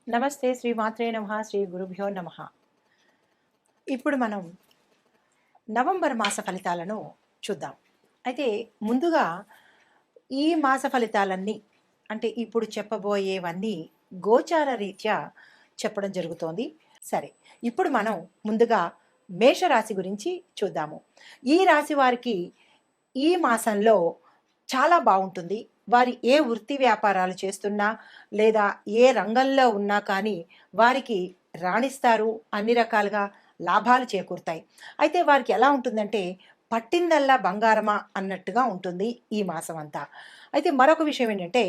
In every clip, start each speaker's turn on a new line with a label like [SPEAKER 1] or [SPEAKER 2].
[SPEAKER 1] నమస్తే శ్రీ మాత్రే నమః శ్రీ గురుభ్యో నమః. ఇప్పుడు మనం నవంబర్ మాస ఫలితాలను చూద్దాం. అయితే ముందుగా ఈ మాస ఫలితాలన్నీ అంటే ఇప్పుడు చెప్పబోయేవన్నీ గోచార రీత్యా చెప్పడం జరుగుతోంది. సరే, ఇప్పుడు మనం ముందుగా మేషరాశి గురించి చూద్దాము. ఈ రాశి వారికి ఈ మాసంలో చాలా బాగుంటుంది. వారి ఏ వృత్తి వ్యాపారాలు చేస్తున్నా లేదా ఏ రంగంలో ఉన్నా కానీ వారికి రాణిస్తారు. అన్ని రకాలుగా లాభాలు చేకూరుతాయి. అయితే వారికి ఎలా ఉంటుందంటే పట్టిందల్లా బంగారమా అన్నట్టుగా ఉంటుంది ఈ మాసం అంతా. అయితే మరొక విషయం ఏంటంటే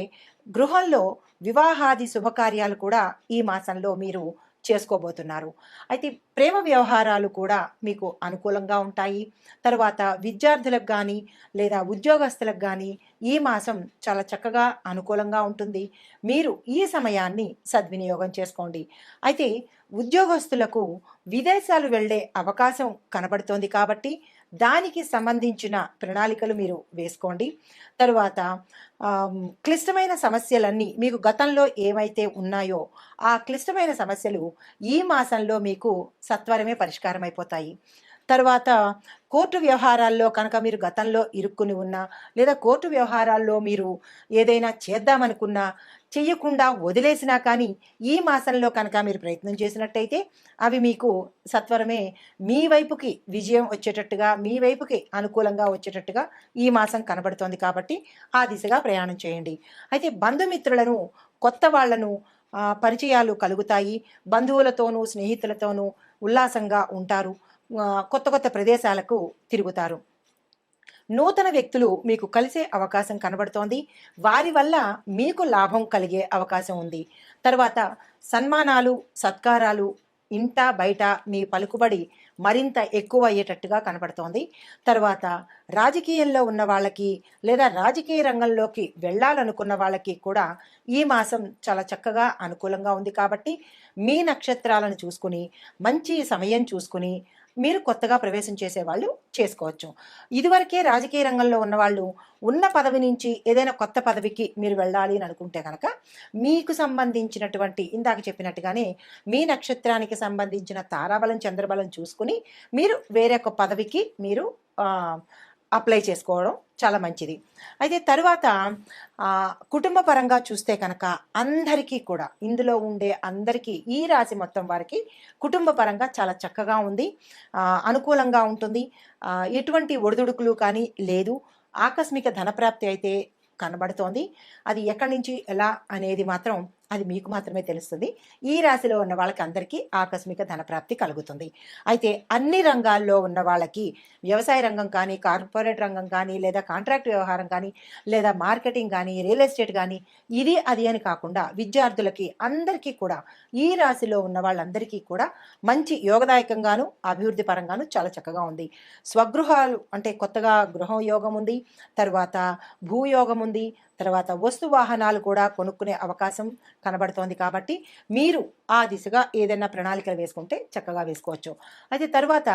[SPEAKER 1] గృహంలో వివాహాది శుభకార్యాలు కూడా ఈ మాసంలో మీరు చేసుకోబోతున్నారు. అయితే ప్రేమ వ్యవహారాలు కూడా మీకు అనుకూలంగా ఉంటాయి. తర్వాత విద్యార్థులకు కానీ లేదా ఉద్యోగస్తులకు కానీ ఈ మాసం చాలా చక్కగా అనుకూలంగా ఉంటుంది. మీరు ఈ సమయాన్ని సద్వినియోగం చేసుకోండి. అయితే ఉద్యోగస్తులకు విదేశాలు వెళ్ళే అవకాశం కనబడుతోంది కాబట్టి దానికి సంబంధించిన ప్రణాళికలు మీరు వేసుకోండి. తరువాత క్లిష్టమైన సమస్యలన్నీ మీకు గతంలో ఏవైతే ఉన్నాయో ఆ క్లిష్టమైన సమస్యలు ఈ మాసంలో మీకు సత్వరమే పరిష్కారం అయిపోతాయి. తర్వాత కోర్టు వ్యవహారాల్లో కనుక మీరు గతంలో ఇరుక్కుని ఉన్నా లేదా కోర్టు వ్యవహారాల్లో మీరు ఏదైనా చేద్దామనుకున్నా చెయ్యకుండా వదిలేసినా కానీ ఈ మాసంలో కనుక మీరు ప్రయత్నం చేసినట్టయితే అవి మీకు సత్వరమే మీ వైపుకి విజయం వచ్చేటట్టుగా మీ వైపుకి అనుకూలంగా వచ్చేటట్టుగా ఈ మాసం కనబడుతోంది కాబట్టి ఆ దిశగా ప్రయాణం చేయండి. అయితే బంధుమిత్రులను కొత్త వాళ్లను పరిచయాలు కలుగుతాయి. బంధువులతోనూ స్నేహితులతోనూ ఉల్లాసంగా ఉంటారు. కొత్త కొత్త ప్రదేశాలకు తిరుగుతారు. నూతన వ్యక్తులు మీకు కలిసే అవకాశం కనబడుతోంది. వారి వల్ల మీకు లాభం కలిగే అవకాశం ఉంది. తర్వాత సన్మానాలు సత్కారాలు ఇంట బయట మీ పలుకుబడి మరింత ఎక్కువ అయ్యేటట్టుగా కనబడుతోంది. తర్వాత రాజకీయంలో ఉన్న వాళ్ళకి లేదా రాజకీయ రంగంలోకి వెళ్ళాలనుకున్న వాళ్ళకి కూడా ఈ మాసం చాలా చక్కగా అనుకూలంగా ఉంది కాబట్టి మీ నక్షత్రాలను చూసుకుని మంచి సమయం చూసుకుని మీరు కొత్తగా ప్రవేశం చేసేవాళ్ళు చేసుకోవచ్చు. ఇదివరకే రాజకీయ రంగంలో ఉన్నవాళ్ళు ఉన్న పదవి నుంచి ఏదైనా కొత్త పదవికి మీరు వెళ్ళాలి అని అనుకుంటే కనుక మీకు సంబంధించినటువంటి ఇందాక చెప్పినట్టుగానే మీ నక్షత్రానికి సంబంధించిన తారాబలం చంద్రబలం చూసుకుని మీరు వేరొక పదవికి మీరు అప్లై చేసుకోవడం చాలా మంచిది. అయితే తరువాత కుటుంబ పరంగా చూస్తే కనుక అందరికీ కూడా ఇందులో ఉండే అందరికీ ఈ రాశి మొత్తం వారికి కుటుంబ పరంగా చాలా చక్కగా ఉంది. అనుకూలంగా ఉంటుంది. ఎటువంటి ఒడిదుడుకులు కానీ లేదు. ఆకస్మిక ధనప్రాప్తి అయితే కనబడుతోంది. అది ఎక్కడి నుంచి ఎలా అనేది మాత్రం అది మీకు మాత్రమే తెలుస్తుంది. ఈ రాశిలో ఉన్న వాళ్ళకి అందరికీ ఆకస్మిక ధనప్రాప్తి కలుగుతుంది. అయితే అన్ని రంగాల్లో ఉన్న వాళ్ళకి వ్యవసాయ రంగం కానీ కార్పొరేట్ రంగం కానీ లేదా కాంట్రాక్ట్ వ్యవహారం కానీ లేదా మార్కెటింగ్ కానీ రియల్ ఎస్టేట్ కానీ ఇది అది అని కాకుండా విద్యార్థులకి అందరికీ కూడా ఈ రాశిలో ఉన్న వాళ్ళందరికీ కూడా మంచి యోగదాయకంగాను అభివృద్ధి పరంగాను చాలా చక్కగా ఉంది. స్వగృహాలు అంటే కొత్తగా గృహం యోగం ఉంది. తర్వాత భూయోగం ఉంది. తర్వాత వస్తు వాహనాలు కూడా కొనుక్కునే అవకాశం కనబడుతోంది కాబట్టి మీరు ఆ దిశగా ఏదైనా ప్రణాళికలు వేసుకుంటే చక్కగా వేసుకోవచ్చు. అయితే తర్వాత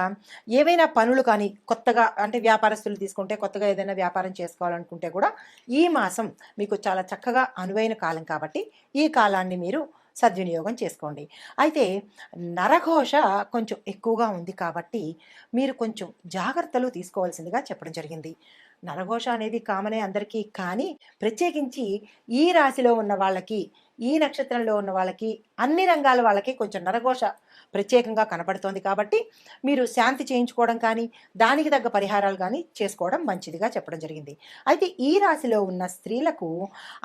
[SPEAKER 1] ఏవైనా పనులు కానీ కొత్తగా అంటే వ్యాపారస్తులు తీసుకుంటే కొత్తగా ఏదైనా వ్యాపారం చేసుకోవాలనుకుంటే కూడా ఈ మాసం మీకు చాలా చక్కగా అనువైన కాలం కాబట్టి ఈ కాలాన్ని మీరు సద్వినియోగం చేసుకోండి. అయితే నరఘోష కొంచెం ఎక్కువగా ఉంది కాబట్టి మీరు కొంచెం జాగ్రత్తలు తీసుకోవాల్సిందిగా చెప్పడం జరిగింది. నరఘోష అనేది కామనే అందరికీ, కానీ ప్రత్యేకించి ఈ రాశిలో ఉన్న వాళ్ళకి ఈ నక్షత్రంలో ఉన్న వాళ్ళకి అన్ని రంగాల వాళ్ళకి కొంచెం నరఘోష ప్రత్యేకంగా కనపడుతోంది కాబట్టి మీరు శాంతి చేయించుకోవడం కానీ దానికి తగ్గ పరిహారాలు కానీ చేసుకోవడం మంచిదిగా చెప్పడం జరిగింది. అయితే ఈ రాశిలో ఉన్న స్త్రీలకు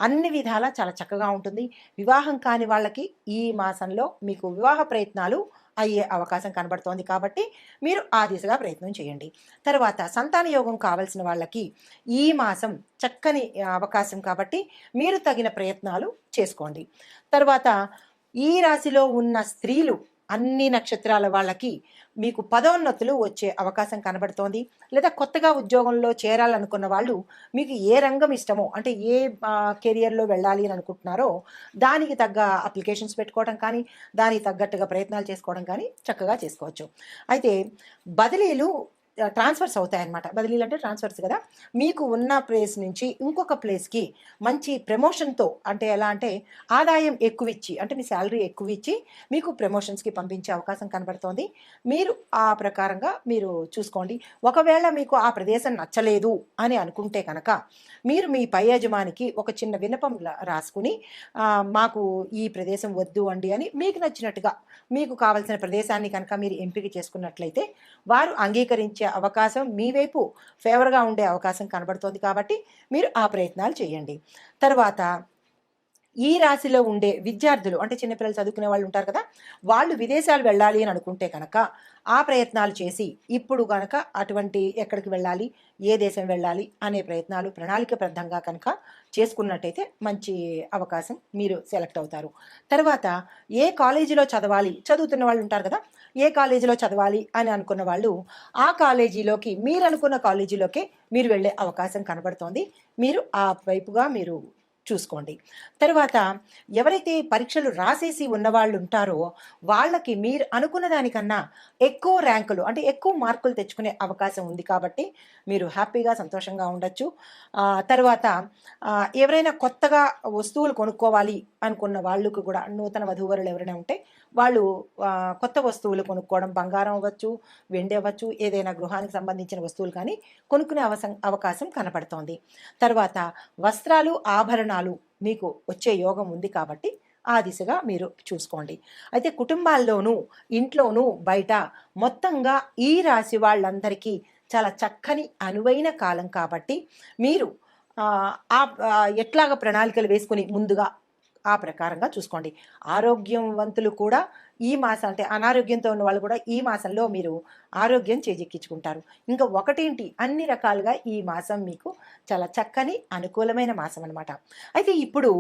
[SPEAKER 1] అన్ని విధాలా చాలా చక్కగా ఉంటుంది. వివాహం కాని వాళ్ళకి ఈ మాసంలో మీకు వివాహ ప్రయత్నాలు అయ్యే అవకాశం కనబడుతోంది కాబట్టి మీరు ఆ దిశగా ప్రయత్నం చేయండి. తర్వాత సంతాన యోగం కావాల్సిన వాళ్ళకి ఈ మాసం చక్కని అవకాశం కాబట్టి మీరు తగిన ప్రయత్నాలు చేసుకోండి. తర్వాత ఈ రాశిలో ఉన్న స్త్రీలు అన్ని నక్షత్రాల వాళ్ళకి మీకు పదోన్నతులు వచ్చే అవకాశం కనబడుతోంది. లేదా కొత్తగా ఉద్యోగంలో చేరాలనుకున్న వాళ్ళు మీకు ఏ రంగం ఇష్టమో అంటే ఏ కెరియర్లో వెళ్ళాలి అని అనుకుంటున్నారో దానికి తగ్గ అప్లికేషన్స్ పెట్టుకోవడం కానీ దానికి తగ్గట్టుగా ప్రయత్నాలు చేసుకోవడం కానీ చక్కగా చేసుకోవచ్చు. అయితే బదిలీలు ట్రాన్స్ఫర్స్ అవుతాయన్నమాట. బదిలీలు అంటే ట్రాన్స్ఫర్స్ కదా. మీకు ఉన్న ప్లేస్ నుంచి ఇంకొక ప్లేస్కి మంచి ప్రమోషన్తో, అంటే ఎలా అంటే ఆదాయం ఎక్కువ ఇచ్చి, అంటే మీ శాలరీ ఎక్కువ ఇచ్చి మీకు ప్రమోషన్స్కి పంపించే అవకాశం కనబడుతోంది. మీరు ఆ ప్రకారంగా మీరు చూసుకోండి. ఒకవేళ మీకు ఆ ప్రదేశం నచ్చలేదు అని అనుకుంటే కనుక మీరు మీ పై యజమానికి ఒక చిన్న విన్నపం రాసుకుని మాకు ఈ ప్రదేశం వద్దు అండి అని మీకు నచ్చినట్టుగా మీకు కావలసిన ప్రదేశాన్ని కనుక మీరు ఎంపిక చేసుకున్నట్లయితే వారు అంగీకరించే అవకాశం మీ వైపు ఫేవర్గా ఉండే అవకాశం కనబడుతోంది. కాబట్టి మీరు ఆ ప్రయత్నాలు చేయండి. తర్వాత ఈ రాశిలో ఉండే విద్యార్థులు, అంటే చిన్నపిల్లలు చదువుకునే వాళ్ళు ఉంటారు కదా, వాళ్ళు విదేశాలు వెళ్ళాలి అని అనుకుంటే కనుక ఆ ప్రయత్నాలు చేసి ఇప్పుడు కనుక అటువంటి ఎక్కడికి వెళ్ళాలి, ఏ దేశం వెళ్ళాలి అనే ప్రయత్నాలు ప్రణాళికబద్ధంగా కనుక చేసుకున్నట్టయితే మంచి అవకాశం, మీరు సెలెక్ట్ అవుతారు. తర్వాత ఏ కాలేజీలో చదువుతున్న వాళ్ళు ఉంటారు కదా, ఏ కాలేజీలో చదవాలి అని అనుకున్న వాళ్ళు ఆ కాలేజీలోకి, మీరు అనుకున్న కాలేజీలోకే మీరు వెళ్ళే అవకాశం కనబడుతోంది. మీరు ఆ వైపుగా మీరు చూసుకోండి. తర్వాత ఎవరైతే పరీక్షలు రాసేసి ఉన్నవాళ్ళు ఉంటారో వాళ్ళకి మీరు అనుకున్న దానికన్నా ఎక్కువ ర్యాంకులు, అంటే ఎక్కువ మార్కులు తెచ్చుకునే అవకాశం ఉంది. కాబట్టి మీరు హ్యాపీగా సంతోషంగా ఉండొచ్చు. తర్వాత ఎవరైనా కొత్తగా వస్తువులు కొనుక్కోవాలి అనుకున్న వాళ్ళకు కూడా, నూతన వధూవరులు ఎవరైనా ఉంటే వాళ్ళు కొత్త వస్తువులు కొనుక్కోవడం, బంగారం అవ్వచ్చు, వెండి అవ్వచ్చు, ఏదైనా గృహానికి సంబంధించిన వస్తువులు కానీ కొనుక్కునే అవకాశం కనపడుతోంది. తర్వాత వస్త్రాలు, ఆభరణాలు మీకు వచ్చే యోగం ఉంది. కాబట్టి ఆ దిశగా మీరు చూసుకోండి. అయితే కుటుంబాల్లోనూ, ఇంట్లోనూ, బయట మొత్తంగా ఈ రాశి వాళ్ళందరికీ చాలా చక్కని అనువైన కాలం. కాబట్టి మీరు ఎట్లాగ ప్రణాళికలు వేసుకుని ముందుగా ఆ ప్రకారంగా చూసుకోండి. ఆరోగ్యవంతులు కూడా ఈ మాసం, అంటే అనారోగ్యంతో ఉన్న వాళ్ళు కూడా ఈ మాసంలో మీరు ఆరోగ్యం చేజిక్కించుకుంటారు. ఇంకా ఒకటేంటి, అన్ని రకాలుగా ఈ మాసం మీకు చాలా చక్కని అనుకూలమైన మాసం అనమాట. అయితే ఇప్పుడు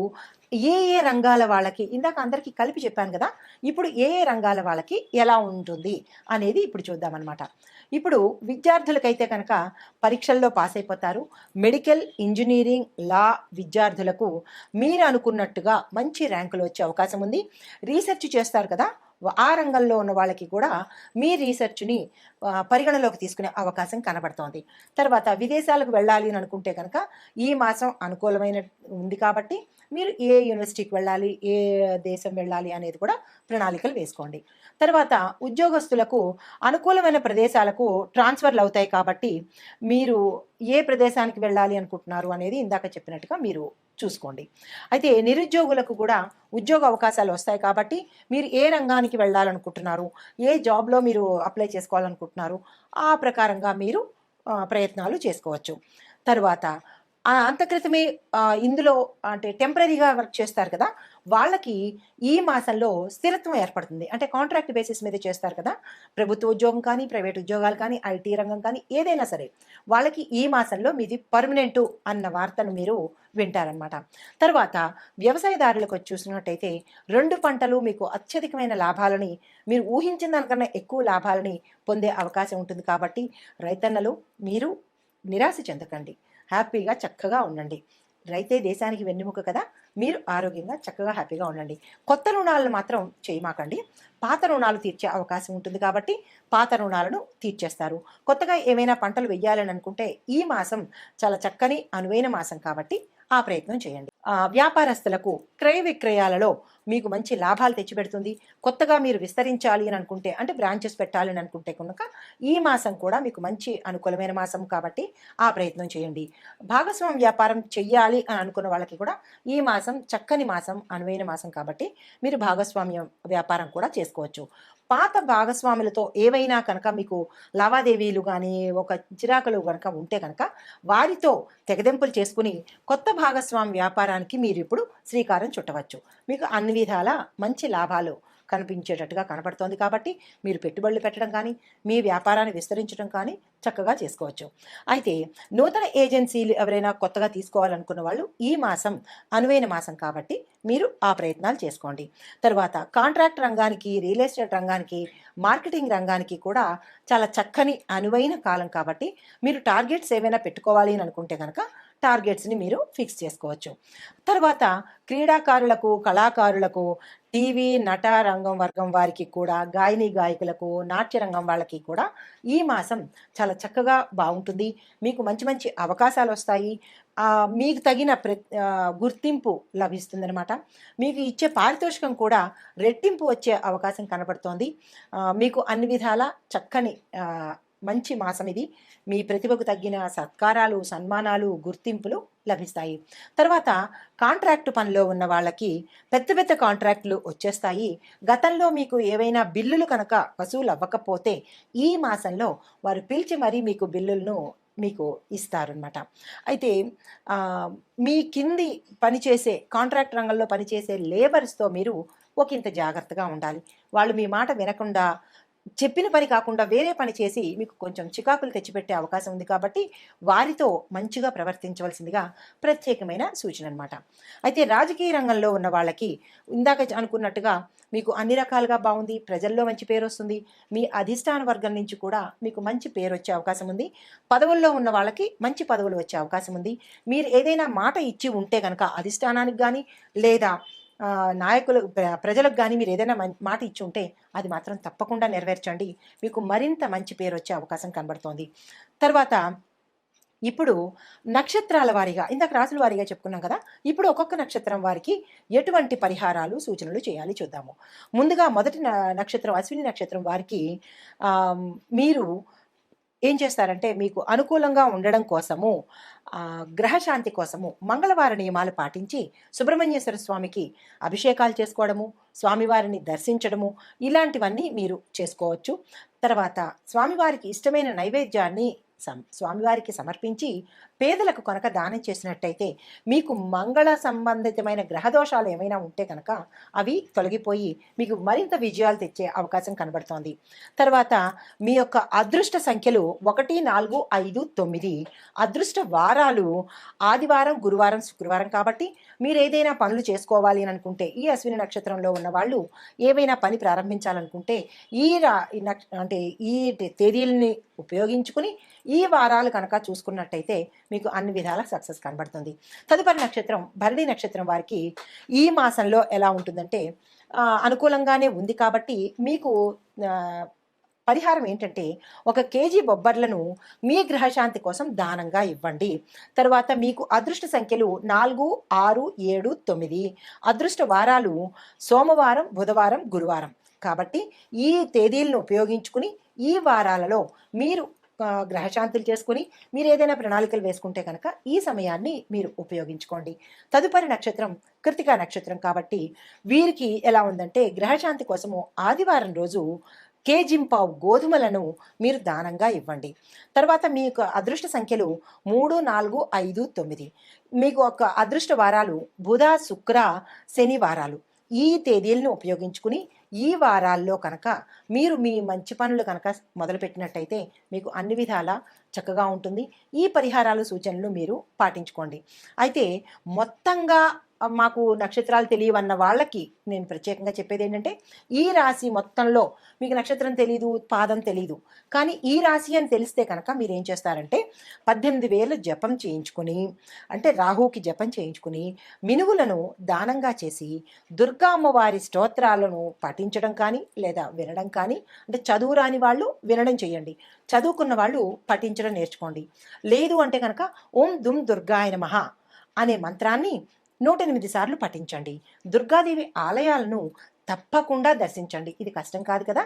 [SPEAKER 1] ఏ ఏ రంగాల వాళ్ళకి, ఇందాక అందరికీ కలిపి చెప్పాను కదా, ఇప్పుడు ఏ ఏ రంగాల వాళ్ళకి ఎలా ఉంటుంది అనేది ఇప్పుడు చూద్దామన్నమాట. ఇప్పుడు విద్యార్థులకైతే కనుక పరీక్షల్లో పాస్ అయిపోతారు. మెడికల్, ఇంజనీరింగ్, లా విద్యార్థులకు మీరు అనుకున్నట్టుగా మంచి ర్యాంకులు వచ్చే అవకాశం ఉంది. రీసెర్చ్ చేస్తారు కదా, ఆ రంగంలో ఉన్న వాళ్ళకి కూడా మీ రీసెర్చ్ని పరిగణలోకి తీసుకునే అవకాశం కనబడుతోంది. తర్వాత విదేశాలకు వెళ్ళాలి అని అనుకుంటే కనుక ఈ మాసం అనుకూలమైన ఉంది. కాబట్టి మీరు ఏ యూనివర్సిటీకి వెళ్ళాలి, ఏ దేశం వెళ్ళాలి అనేది కూడా ప్రణాళికలు వేసుకోండి. తర్వాత ఉద్యోగస్తులకు అనుకూలమైన ప్రదేశాలకు ట్రాన్స్ఫర్లు అవుతాయి. కాబట్టి మీరు ఏ ప్రదేశానికి వెళ్ళాలి అనుకుంటున్నారు అనేది ఇందాక చెప్పినట్టుగా మీరు చూసుకోండి. అయితే నిరుద్యోగులకు కూడా ఉద్యోగ అవకాశాలు వస్తాయి. కాబట్టి మీరు ఏ రంగానికి వెళ్ళాలనుకుంటున్నారు, ఏ జాబ్లో మీరు అప్లై చేసుకోవాలనుకుంటున్నారు, ఆ ప్రకారంగా మీరు ప్రయత్నాలు చేసుకోవచ్చు. తర్వాత అంతక్రితమే ఇందులో అంటే టెంపరీగా వర్క్ చేస్తారు కదా, వాళ్ళకి ఈ మాసంలో స్థిరత్వం ఏర్పడుతుంది. అంటే కాంట్రాక్ట్ బేసిస్ మీద చేస్తారు కదా, ప్రభుత్వ ఉద్యోగం కానీ, ప్రైవేట్ ఉద్యోగాలు కానీ, ఐటీ రంగం కానీ, ఏదైనా సరే వాళ్ళకి ఈ మాసంలో మీది పర్మనెంటు అన్న వార్తను మీరు వింటారనమాట. తర్వాత వ్యవసాయదారులకు వచ్చి చూసినట్టయితే 2 పంటలు మీకు అత్యధికమైన లాభాలని, మీరు ఊహించిన దానికన్నా ఎక్కువ లాభాలని పొందే అవకాశం ఉంటుంది. కాబట్టి రైతన్నలు మీరు నిరాశ చెందకండి, హ్యాపీగా చక్కగా ఉండండి. రైతే దేశానికి వెన్నెముక కదా, మీరు ఆరోగ్యంగా చక్కగా హ్యాపీగా ఉండండి. కొత్త రుణాలను మాత్రం చేయమాకండి. పాత రుణాలు తీర్చే అవకాశం ఉంటుంది. కాబట్టి పాత రుణాలను తీర్చేస్తారు. కొత్తగా ఏమైనా పంటలు వెయ్యాలని అనుకుంటే ఈ మాసం చాలా చక్కని అనువైన మాసం. కాబట్టి ఆ ప్రయత్నం చేయండి. వ్యాపారస్తులకు క్రయ విక్రయాలలో మీకు మంచి లాభాలు తెచ్చిపెడుతుంది. కొత్తగా మీరు విస్తరించాలి అని అనుకుంటే, అంటే బ్రాంచెస్ పెట్టాలి అని అనుకుంటే కనుక ఈ మాసం కూడా మీకు మంచి అనుకూలమైన మాసం. కాబట్టి ఆ ప్రయత్నం చేయండి. భాగస్వామ్య వ్యాపారం చెయ్యాలి అని అనుకున్న వాళ్ళకి కూడా ఈ మాసం చక్కని మాసం, అనువైన మాసం. కాబట్టి మీరు భాగస్వామ్య వ్యాపారం కూడా చేసుకోవచ్చు. పాత భాగస్వాములతో ఏవైనా కనుక మీకు లావాదేవీలు కానీ, ఒక చిరాకులు కనుక ఉంటే కనుక వారితో తెగదెంపులు చేసుకుని కొత్త భాగస్వామి వ్యాపారానికి మీరు ఇప్పుడు శ్రీకారం చుట్టవచ్చు. మీకు అన్ని విధాల మంచి లాభాలు కనిపించేటట్టుగా కనపడుతోంది. కాబట్టి మీరు పెట్టుబడులు పెట్టడం కానీ, మీ వ్యాపారాన్ని విస్తరించడం కానీ చక్కగా చేసుకోవచ్చు. అయితే నూతన ఏజెన్సీలు ఎవరైనా కొత్తగా తీసుకోవాలనుకున్న వాళ్ళు ఈ మాసం అనువైన మాసం. కాబట్టి మీరు ఆ ప్రయత్నాలు చేసుకోండి. తర్వాత కాంట్రాక్ట్ రంగానికి, రియల్ ఎస్టేట్ రంగానికి, మార్కెటింగ్ రంగానికి కూడా చాలా చక్కని అనువైన కాలం. కాబట్టి మీరు టార్గెట్స్ ఏవైనా పెట్టుకోవాలి అని అనుకుంటే కనుక టార్గెట్స్ని మీరు ఫిక్స్ చేసుకోవచ్చు. తర్వాత క్రీడాకారులకు, కళాకారులకు, టీవీ నట రంగం వర్గం వారికి కూడా, గాయని గాయకులకు, నాట్య రంగం వాళ్ళకి కూడా ఈ మాసం చాలా చక్కగా బాగుంటుంది. మీకు మంచి మంచి అవకాశాలు వస్తాయి. మీకు తగిన గుర్తింపు లభిస్తుందనమాట. మీకు ఇచ్చే పారితోషికం కూడా రెట్టింపు వచ్చే అవకాశం కనబడుతోంది. మీకు అన్ని విధాల చక్కని మంచి మాసం ఇది. మీ ప్రతిభకు తగ్గిన సత్కారాలు, సన్మానాలు, గుర్తింపులు లభిస్తాయి. తర్వాత కాంట్రాక్టు పనిలో ఉన్న వాళ్ళకి పెద్ద పెద్ద కాంట్రాక్టులు వచ్చేస్తాయి. గతంలో మీకు ఏవైనా బిల్లులు కనుక వసూలు అవ్వకపోతే ఈ మాసంలో వారు పిలిచి మరీ మీకు బిల్లులను మీకు ఇస్తారనమాట. అయితే మీ కింది పనిచేసే కాంట్రాక్ట్ రంగంలో పనిచేసే లేబర్స్తో మీరు ఒకంత జాగ్రత్తగా ఉండాలి. వాళ్ళు మీ మాట వినకుండా చెప్పిన పని కాకుండా వేరే పని చేసి మీకు కొంచెం చికాకులు తెచ్చిపెట్టే అవకాశం ఉంది. కాబట్టి వారితో మంచిగా ప్రవర్తించవలసిందిగా ప్రత్యేకమైన సూచన అనమాట. అయితే రాజకీయ రంగంలో ఉన్న వాళ్ళకి ఇందాక అనుకున్నట్టుగా మీకు అన్ని రకాలుగా బాగుంది. ప్రజల్లో మంచి పేరు వస్తుంది. మీ అధిష్టాన వర్గం నుంచి కూడా మీకు మంచి పేరు వచ్చే అవకాశం ఉంది. పదవుల్లో ఉన్న వాళ్ళకి మంచి పదవులు వచ్చే అవకాశం ఉంది. మీరు ఏదైనా మాట ఇచ్చి ఉంటే కనుక అధిష్టానానికి కానీ లేదా నాయకులు ప్రజలకు కానీ మీరు ఏదైనా మాట ఇచ్చి ఉంటే అది మాత్రం తప్పకుండా నెరవేర్చండి. మీకు మరింత మంచి పేరు వచ్చే అవకాశం కనబడుతోంది. తర్వాత ఇప్పుడు నక్షత్రాల వారీగా, ఇందాక రాసుల వారీగా చెప్పుకున్నాం కదా, ఇప్పుడు ఒక్కొక్క నక్షత్రం వారికి ఎటువంటి పరిహారాలు సూచనలు చేయాలి చూద్దాము. ముందుగా మొదటి నక్షత్రం అశ్విని నక్షత్రం వారికి మీరు ఏం చేస్తారంటే మీకు అనుకూలంగా ఉండడం కోసము గ్రహశాంతి కోసము మంగళవార నియమాలు పాటించి సుబ్రహ్మణ్యేశ్వర స్వామికి అభిషేకాలు చేసుకోవడము, స్వామివారిని దర్శించడము ఇలాంటివన్నీ మీరు చేసుకోవచ్చు. తర్వాత స్వామివారికి ఇష్టమైన నైవేద్యాన్ని స్వామివారికి సమర్పించి పేదలకు కనుక దానం చేసినట్టయితే మీకు మంగళ సంబంధితమైన గ్రహదోషాలు ఏమైనా ఉంటే కనుక అవి తొలగిపోయి మీకు మరింత విజయాలు తెచ్చే అవకాశం కనబడుతోంది. తర్వాత మీ యొక్క అదృష్ట సంఖ్యలు 1, 4, 5, 9. అదృష్ట వారాలు ఆదివారం, గురువారం, శుక్రవారం. కాబట్టి మీరు ఏదైనా పనులు చేసుకోవాలి అని అనుకుంటే, ఈ అశ్విని నక్షత్రంలో ఉన్న వాళ్ళు ఏవైనా పని ప్రారంభించాలనుకుంటే అంటే ఈ తేదీలని ఉపయోగించుకుని ఈ వారాలు కనుక చూసుకున్నట్టయితే మీకు అన్ని విధాల సక్సెస్ కనబడుతుంది. తదుపరి నక్షత్రం భరణి నక్షత్రం వారికి ఈ మాసంలో ఎలా ఉంటుందంటే అనుకూలంగానే ఉంది. కాబట్టి మీకు పరిహారం ఏంటంటే 1 కేజీ బొబ్బర్లను మీ గ్రహశాంతి కోసం దానంగా ఇవ్వండి. తర్వాత మీకు అదృష్ట సంఖ్యలు 4, 6, 7, 9. అదృష్ట వారాలు సోమవారం, బుధవారం, గురువారం. కాబట్టి ఈ తేదీలను ఉపయోగించుకుని ఈ వారాలలో మీరు గ్రహశాంతులు చేసుకుని మీరు ఏదైనా ప్రణాళికలు వేసుకుంటే కనుక ఈ సమయాన్ని మీరు ఉపయోగించుకోండి. తదుపరి నక్షత్రం కృత్తికా నక్షత్రం. కాబట్టి వీరికి ఎలా ఉందంటే గ్రహశాంతి కోసము ఆదివారం రోజు కేజింపావు గోధుమలను మీరు దానంగా ఇవ్వండి. తర్వాత మీకు అదృష్ట సంఖ్యలు 3, 4, 5, 9. మీకు ఒక అదృష్ట వారాలు బుధ, శుక్ర, శని వారాలు. ఈ తేదీలను ఉపయోగించుకుని ఈ వారాల్లో కనుక మీరు మీ మంచి పనులు కనుక మొదలుపెట్టినట్టయితే మీకు అన్ని విధాలా చక్కగా ఉంటుంది. ఈ పరిహారాలు సూచనలు మీరు పాటించుకోండి. అయితే మొత్తంగా మాకు నక్షత్రాలు తెలియవన్న వాళ్ళకి నేను ప్రత్యేకంగా చెప్పేది ఏంటంటే ఈ రాశి మొత్తంలో మీకు నక్షత్రం తెలీదు, పాదం తెలీదు, కానీ ఈ రాశి అని తెలిస్తే కనుక మీరు ఏం చేస్తారంటే 18 వేలు జపం చేయించుకుని, అంటే రాహుకి జపం చేయించుకుని మినువులను దానంగా చేసి దుర్గా అమ్మవారి స్తోత్రాలను పఠించడం కానీ లేదా వినడం కానీ, అంటే చదువు రాని వాళ్ళు వినడం చేయండి, చదువుకున్న వాళ్ళు పఠించడం నేర్చుకోండి. లేదు అంటే కనుక ఓం దుమ్ దుర్గాయ నమః అనే మంత్రాన్ని 108 సార్లు పఠించండి. దుర్గాదేవి ఆలయాలను తప్పకుండా దర్శించండి. ఇది కష్టం కాదు కదా,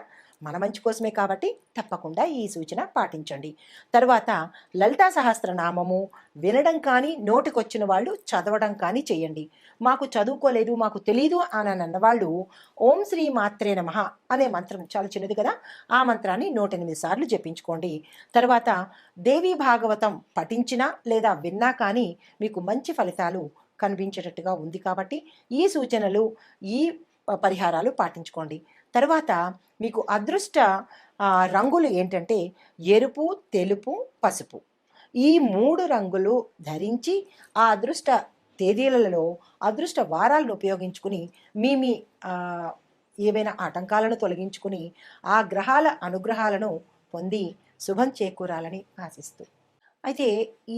[SPEAKER 1] మన మంచి కోసమే కాబట్టి తప్పకుండా ఈ సూచన పాటించండి. తర్వాత లలితా సహస్రనామము వినడం కానీ నోటికొచ్చిన వాళ్ళు చదవడం కానీ చేయండి. మాకు చదువుకోలేదు, మాకు తెలీదు అని అన్నవాళ్ళు ఓం శ్రీ మాత్రే నమః అనే మంత్రం చాలా చిన్నది కదా, ఆ మంత్రాన్ని 108 సార్లు జపించుకోండి. తర్వాత దేవీ భాగవతం పఠించినా లేదా విన్నా కానీ మీకు మంచి ఫలితాలు కనిపించేటట్టుగా ఉంది. కాబట్టి ఈ సూచనలు, ఈ పరిహారాలు పాటించుకోండి. తర్వాత మీకు అదృష్ట రంగులు ఏంటంటే ఎరుపు, తెలుపు, పసుపు. ఈ 3 రంగులు ధరించి ఆ అదృష్ట తేదీలలో అదృష్ట వారాలను ఉపయోగించుకుని మీ ఏవైనా ఆటంకాలను తొలగించుకుని ఆ గ్రహాల అనుగ్రహాలను పొంది శుభం చేకూరాలని ఆశిస్తూ, అయితే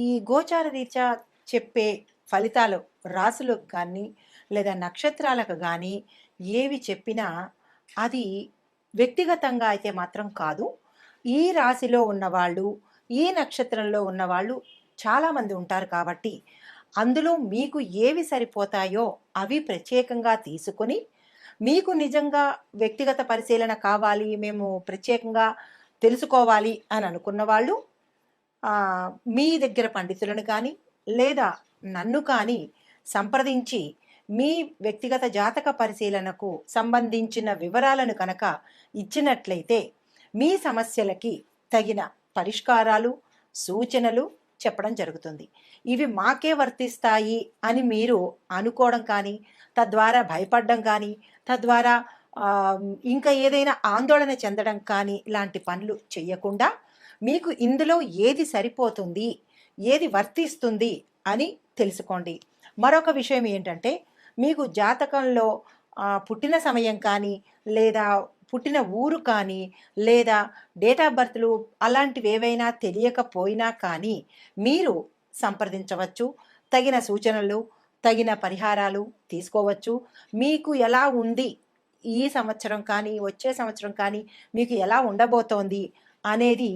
[SPEAKER 1] ఈ గోచార రీత్యా చెప్పే ఫలితాలు రాసులకు కానీ లేదా నక్షత్రాలకు కానీ ఏవి చెప్పినా అది వ్యక్తిగతంగా అయితే మాత్రం కాదు. ఈ రాశిలో ఉన్నవాళ్ళు, ఈ నక్షత్రంలో ఉన్నవాళ్ళు చాలామంది ఉంటారు కాబట్టి అందులో మీకు ఏవి సరిపోతాయో అవి ప్రత్యేకంగా తీసుకొని, మీకు నిజంగా వ్యక్తిగత పరిశీలన కావాలి, మేము ప్రత్యేకంగా తెలుసుకోవాలి అని అనుకున్న వాళ్ళు మీ దగ్గర పండితులను కానీ లేదా నన్ను కానీ సంప్రదించి మీ వ్యక్తిగత జాతక పరిశీలనకు సంబంధించిన వివరాలను కనుక ఇచ్చినట్లయితే మీ సమస్యలకి తగిన పరిష్కారాలు, సూచనలు చెప్పడం జరుగుతుంది. ఇవి మాకే వర్తిస్తాయి అని మీరు అనుకోవడం కానీ, తద్వారా భయపడడం కానీ, తద్వారా ఇంకా ఏదైనా ఆందోళన చెందడం కానీ ఇలాంటి పనులు చేయకుండా మీకు ఇందులో ఏది సరిపోతుంది, ఏది వర్తిస్తుంది అని తెలుసుకోండి. మరొక విషయం ఏంటంటే, మీకు జాతకంలో పుట్టిన సమయం కానీ లేదా పుట్టిన ఊరు కానీ లేదా డేట్ ఆఫ్ బర్త్లు అలాంటివి ఏవైనా తెలియకపోయినా కానీ మీరు సంప్రదించవచ్చు. తగిన సూచనలు, తగిన పరిహారాలు తీసుకోవచ్చు. మీకు ఎలా ఉంది ఈ సంవత్సరం కానీ వచ్చే సంవత్సరం కానీ మీకు ఎలా ఉండబోతోంది అనేది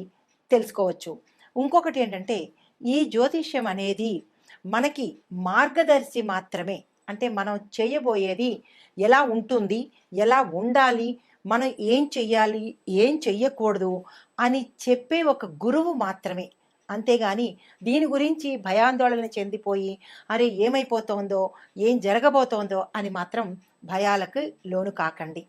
[SPEAKER 1] తెలుసుకోవచ్చు. ఇంకొకటి ఏంటంటే, ఈ జ్యోతిష్యం అనేది మనకి మార్గదర్శి మాత్రమే. అంటే మనం చేయబోయేది ఎలా ఉంటుంది, ఎలా ఉండాలి, మనం ఏం చెయ్యాలి, ఏం చెయ్యకూడదు అని చెప్పే ఒక గురువు మాత్రమే. అంతేగాని దీని గురించి భయాందోళన చెందిపోయి అరే ఏమైపోతోందో, ఏం జరగబోతోందో అని మాత్రం భయాలకు లోను కాకండి.